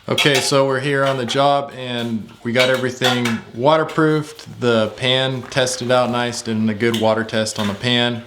Okay, so we're here on the job and we got everything waterproofed. The pan tested out nice, did a good water test on the pan.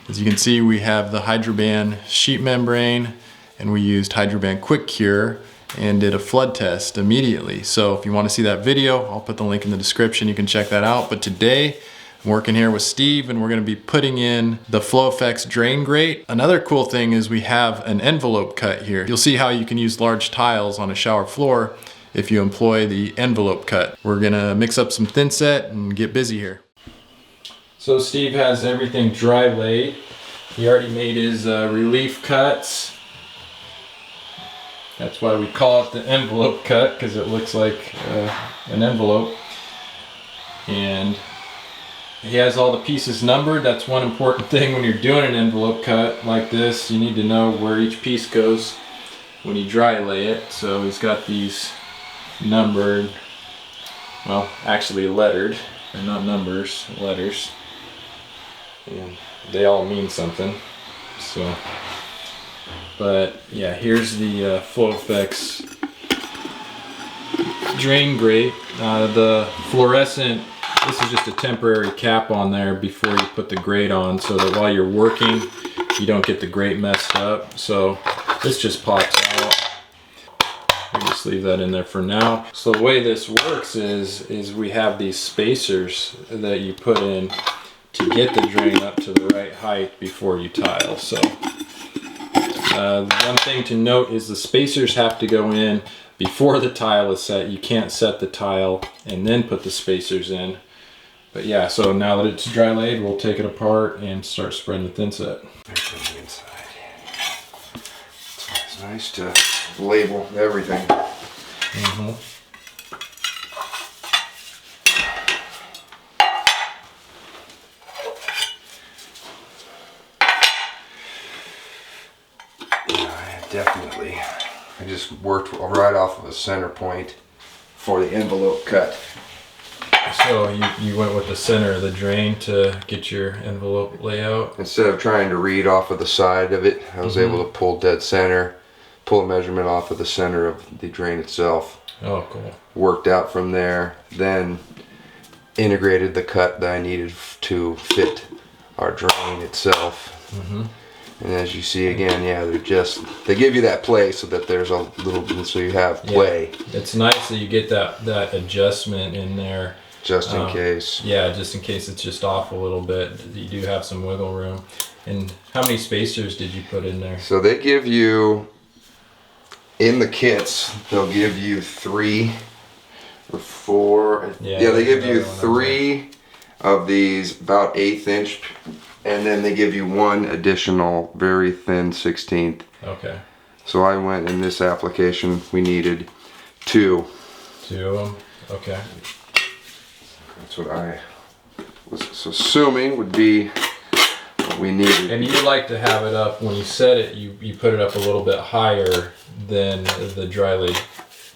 As you can see, we have the Hydroban sheet membrane and we used Hydroban Quick Cure and did a flood test immediately. So if you want to see that video, I'll put the link in the description. You can check that out. But today, I'm working here with Steve and we're going to be putting in the Flo Fx Drain Grate. Another cool thing is we have an envelope cut here. You'll see how you can use large tiles on a shower floor if you employ the envelope cut. We're going to mix up some thin set and get busy here. So Steve has everything dry laid. He already made his relief cuts. That's why we call it the envelope cut, because it looks like an envelope. And he has all the pieces numbered. That's one important thing when you're doing an envelope cut like this. You need to know where each piece goes when you dry lay it. So he's got these numbered, well, actually lettered. They're not numbers, letters. And they all mean something. So, but yeah, here's the FloFX Drain Grate. The fluorescent, this is just a temporary cap on there before you put the grate on, so that while you're working you don't get the grate messed up. So this just pops out. I'll just leave that in there for now. So the way this works is we have these spacers that you put in to get the drain up to the right height before you tile. So one thing to note is the spacers have to go in before the tile is set. You can't set the tile and then put the spacers in. But yeah, so now that it's dry laid, we'll take it apart and start spreading the thin set. There's the inside. It's nice to label everything. Mm-hmm. Definitely. I just worked right off of a center point for the envelope cut. So you went with the center of the drain to get your envelope layout? Instead of trying to read off of the side of it, I was able to pull dead center, pull a measurement off of the center of the drain itself. Oh, cool. Worked out from there, then integrated the cut that I needed to fit our drain itself. Mm-hmm. And as you see again, yeah, they give you that play so that there's a little, so you have play. Yeah. It's nice that you get that adjustment in there. Just in case. Yeah, just in case it's just off a little bit. You do have some wiggle room. And how many spacers did you put in there? So they give you, in the kits, they'll give you 3 or 4. Yeah, they give you 3 of these about 1/8 inch. And then they give you 1 additional very thin 1/16. Okay. So I went in this application, we needed 2. 2 of them? Okay. That's what I was assuming would be what we needed. And you like to have it up, when you set it, you put it up a little bit higher than the dry laid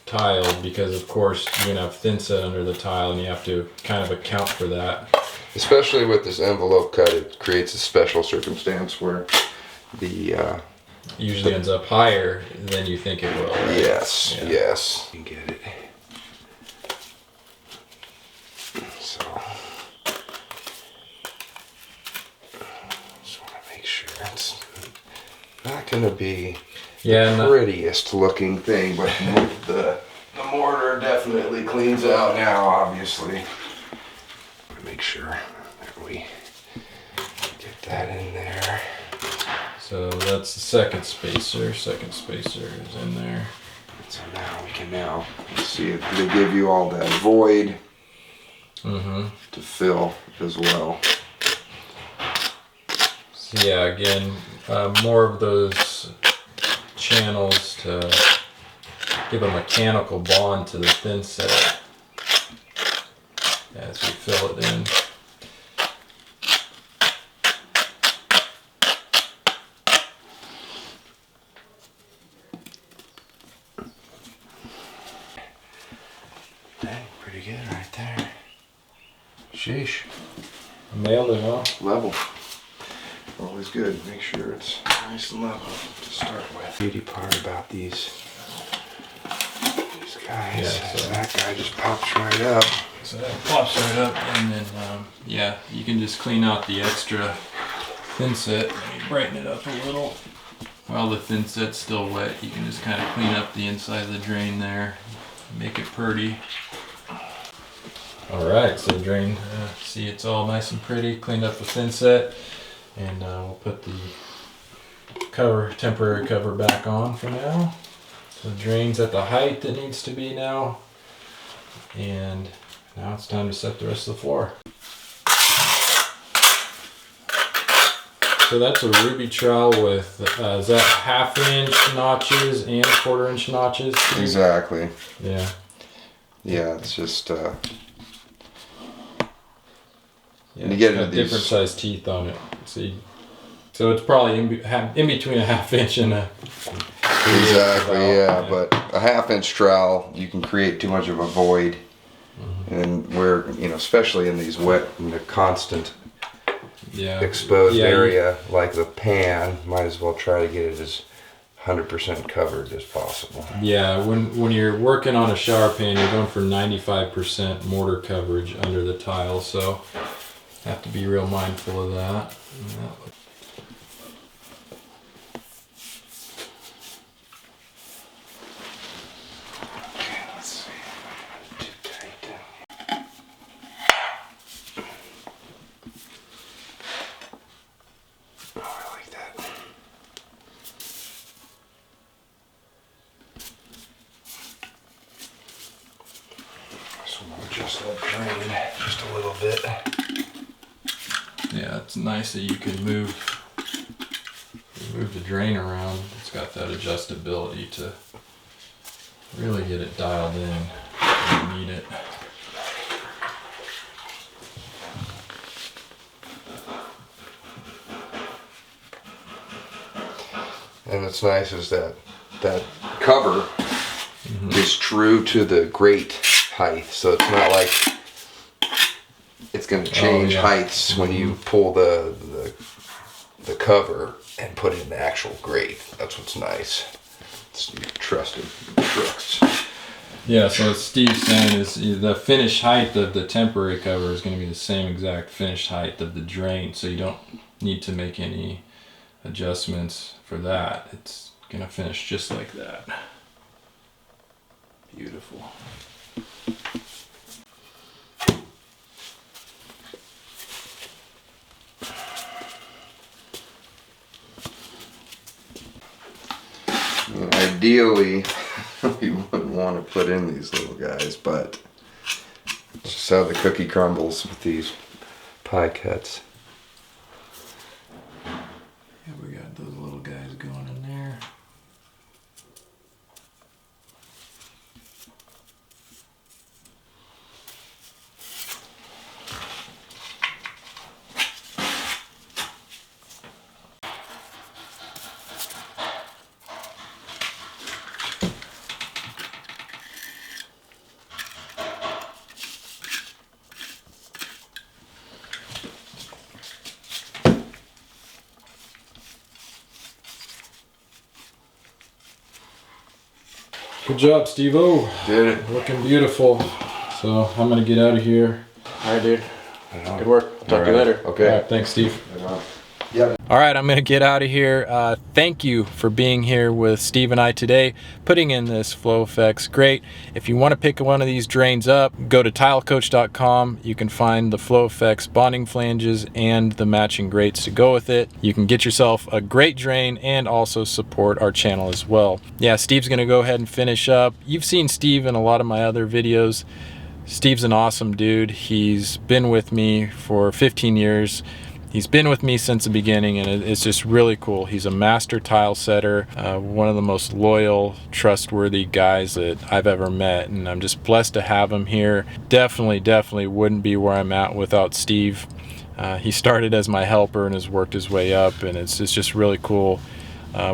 tile, because of course you're going to have thin set under the tile and you have to kind of account for that. Especially with this envelope cut, it creates a special circumstance where the usually ends up higher than you think it will. Right? Yes, yeah. Yes. You get it. So just want to make sure it's not going to be the prettiest looking thing, but the mortar definitely cleans out now, obviously. Make sure that we get that in there. So that's the second spacer. Second spacer is in there. So now we can see if they give you all that void to fill as well. So yeah, again, more of those channels to give a mechanical bond to the thin set as we fill it in. Dang, pretty good right there. Sheesh. Nailed it, huh? Level. Always good. Make sure it's nice and level to start with. The beauty part about these Guys, Yeah, so that guy just pops right up. So that pops right up, and then yeah, you can just clean out the extra thin set. Let me brighten it up a little. While the thin set's still wet, you can just kind of clean up the inside of the drain there, make it pretty. All right, so the drain, see it's all nice and pretty, cleaned up the thin set, and we'll put the cover, temporary cover back on for now. So the drain's at the height it needs to be now, and now it's time to set the rest of the floor. So that's a ruby trowel with, is that 1/2 inch notches and 1/4 inch notches? Exactly. Yeah. Yeah, it's just, Yeah, you get into different size teeth on it. See, so it's probably in between a 1/2 inch and a. exactly, yeah, but a 1/2 inch trowel, you can create too much of a void. And where, you know, especially in these wet, in the constant exposed area like the pan, might as well try to get it as 100% covered as possible. Yeah, when you're working on a shower pan, you're going for 95% mortar coverage under the tile, so have to be real mindful of that. Okay, let's see. Too tight. Oh, I like that. So we'll adjust that drain just a little bit. Yeah, it's nice that you can move the drain around. It's got that adjustability to really get it dialed in when you need it. And what's nice is that cover is true to the grate height, so it's not like it's going to change heights when you pull the cover and put it in the actual grate. That's what's nice. It's trusted trucks. Yeah, so what Steve's saying is the finished height of the temporary cover is going to be the same exact finished height of the drain, so you don't need to make any adjustments for that. It's going to finish just like that. Beautiful. Ideally, we wouldn't want to put in these little guys, but it's just how the cookie crumbles with these pie cuts. Yeah, we got those little guys going in there. Good job, Steve-O. Did it. Looking beautiful. So I'm gonna get out of here. All right, dude. Good work. I'll talk to you later. Okay. All right, thanks, Steve. Yeah. All right, I'm gonna get out of here. Thank you for being here with Steve and I today, putting in this FloFX Grate. If you want to pick one of these drains up, go to tilecoach.com. You can find the FloFX bonding flanges and the matching grates to go with it. You can get yourself a great drain and also support our channel as well. Yeah, Steve's gonna go ahead and finish up. You've seen Steve in a lot of my other videos. Steve's an awesome dude. He's been with me for 15 years. He's been with me since the beginning, and it's just really cool. He's a master tile setter, one of the most loyal, trustworthy guys that I've ever met, and I'm just blessed to have him here. Definitely wouldn't be where I'm at without Steve. He started as my helper and has worked his way up, and it's just really cool.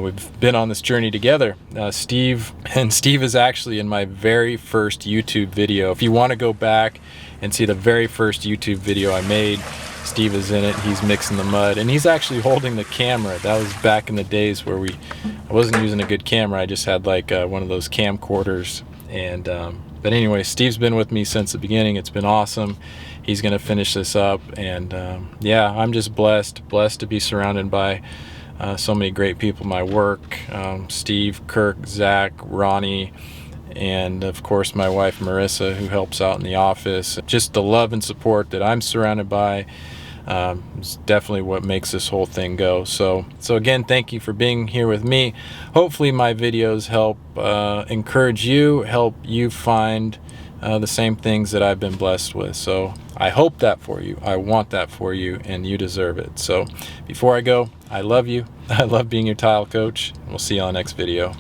We've been on this journey together. Steve is actually in my very first YouTube video. If you want to go back and see the very first YouTube video I made, Steve is in it. He's mixing the mud, and he's actually holding the camera. That was back in the days where I wasn't using a good camera. I just had like one of those camcorders And but anyway, Steve's been with me since the beginning. It's been awesome. He's gonna finish this up, and yeah, I'm just blessed to be surrounded by so many great people in my work. Steve, Kirk, Zach, Ronnie, and of course my wife Marissa, who helps out in the office. Just the love and support that I'm surrounded by is definitely what makes this whole thing go. So again, thank you for being here with me. Hopefully my videos help encourage you, help you find the same things that I've been blessed with. So I hope that for you. I want that for you, and you deserve it. So before I go, I love you. I love being your tile coach. We'll see you on the next video.